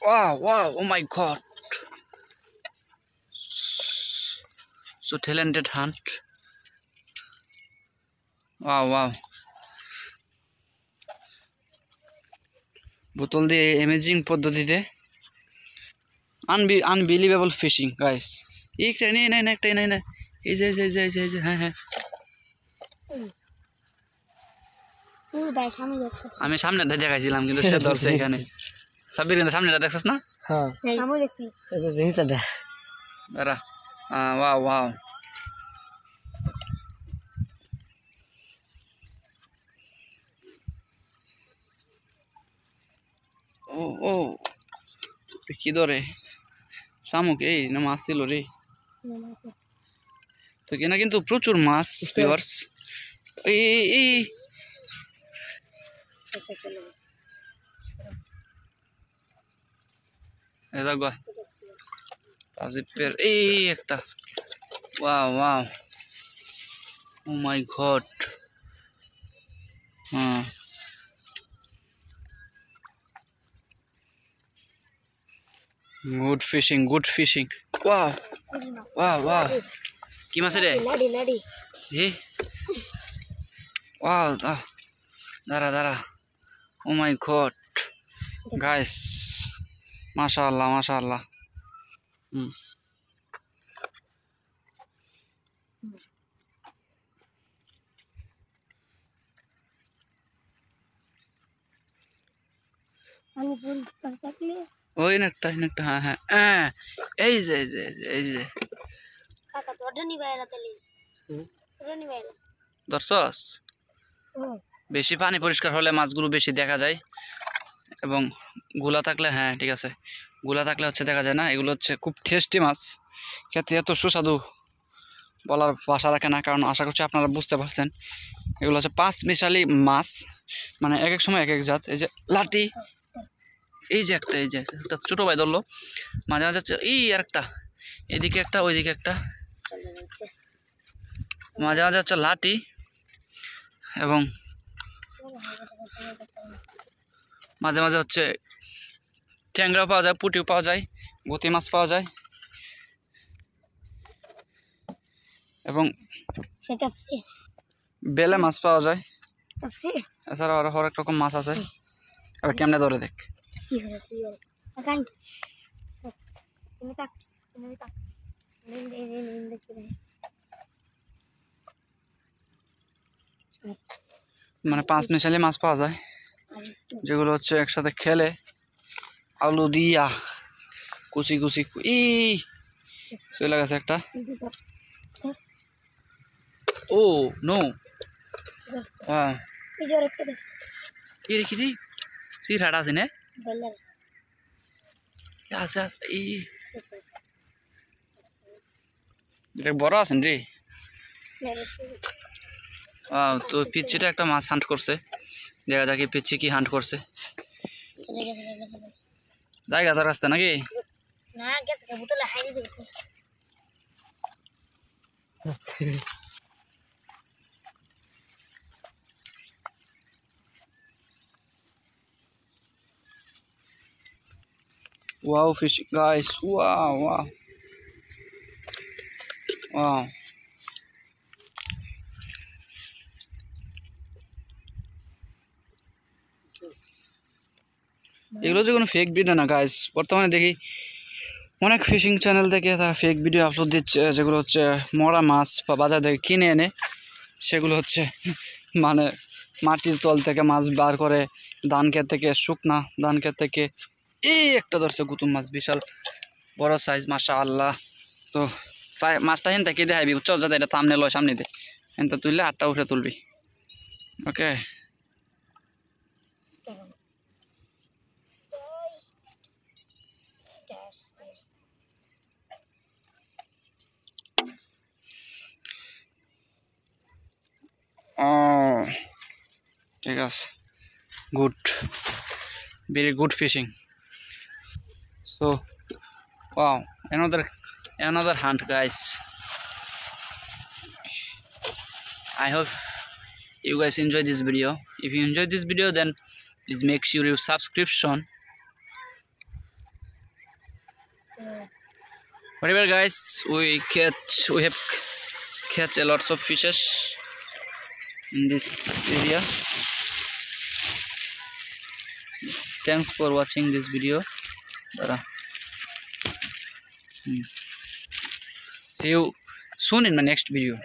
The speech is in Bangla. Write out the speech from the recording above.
Wow, oh my god. So talented hunt. Wow. বোতল দিয়ে অ্যামেজিং পদ্ধতিতে আনবিলিভেবল ফিশিং গাইস। একটা নেই এই যে হ্যাঁ আমি সামনেটা দেখাইছিলাম কিন্তু সে ধরছে এখানে। সাব্বির কিন্তু সামনেটা দেখছিস না? হ্যাঁ আমি দেখছি এই জিনিসটা দাঁড়া। ওয়াও ও কি ধরে শামুক এই না মাছ ছিল রে তো কিনা কিন্তু প্রচুর মাছ ভিউয়ার্স। এই দেখো তাজিপের এই একটা ওয়াও ও মাই গড। গুড ফিশিং ওয়াও কি মাছ রে? লাডি ওয়াও দাঁড়া ও মাই গড গাইস মাশাআল্লাহ আমি বল থাকলে ওই একটা হ্যাঁ এই যে কাকা তোড়া নিবাইলা তালি তোড়া নিবাইলা দর্শস বেশি পানি পরিষ্কার হলে মাছগুলো বেশি দেখা যায় এবং গুলা থাকলে হ্যাঁ ঠিক আছে গুলা থাকলে হচ্ছে দেখা যায় না। এগুলো হচ্ছে খুব টেস্টি মাছ, খেতে এত সুস্বাদু বলার ভাষা রাখে না, কারণ আশা করছি আপনারা বুঝতে পারছেন। এগুলো হচ্ছে 5 মিশালি মাছ, মানে এক এক সময় এক এক জাত। এই যে লাটি, এই যে একটা ছোটো ভাই ধরলো, মাঝে হচ্ছে এই আর একটা, এদিকে একটা ওইদিকে একটা, মাঝে হচ্ছে লাটি এবং মাঝে হচ্ছে ট্যাংরাও পাওয়া যায়, পুঁটিও পাওয়া যায়, গুতি মাছ পাওয়া যায় এবং বেলে মাছ পাওয়া যায়। এছাড়াও আরো হরেক রকম মাছ আছে। এবার কেমনে ধরে দেখ। মানে 5 মিশালি মাছ পাওয়া যায়, যেগুলো হচ্ছে একসাথে খেলে আলু দিয়া কুচি চলে গেছে একটা। ও নো কি সিরাটা আছে না এটা বড় আছেন রে। তো পিচ্ছিটা একটা মাছ হান্ট করছে, দেখা যাক পিচ্ছি কি হান্ট করছে। জায়গা তো রাস্তা নাকি wow fishing guys, wow এগুলো যে কোনো ফেক ভিডিও না গাইস। বর্তমানে দেখি অনেক ফিশিং চ্যানেল থেকে তারা ফেক ভিডিও আপলোড দিচ্ছে, যেগুলো হচ্ছে মরা মাছ বা বাজার থেকে কিনে এনে সেগুলো হচ্ছে মানে মাটির তল থেকে মাছ বার করে, ধান ক্ষেত থেকে, শুকনা ধান ক্ষেত থেকে। এই একটা ধরছে গুতুম মাছ, বিশাল বড় সাইজ মাশাআল্লাহ। তো মাছটা হেন থেকে দেখাবি বুঝছো, যাতে এটা সামনে লয়, সামনে দে এনটা তুললে 8টা উঠে তুলবি। ওকে ঠিক আছে, good, very good fishing. So wow, another hunt guys. I hope you guys enjoy this video. If you enjoyed this video, then please make sure you subscription Whatever guys, we have catch a lots of fishes in this area. Thanks for watching this video. See you soon in my next video.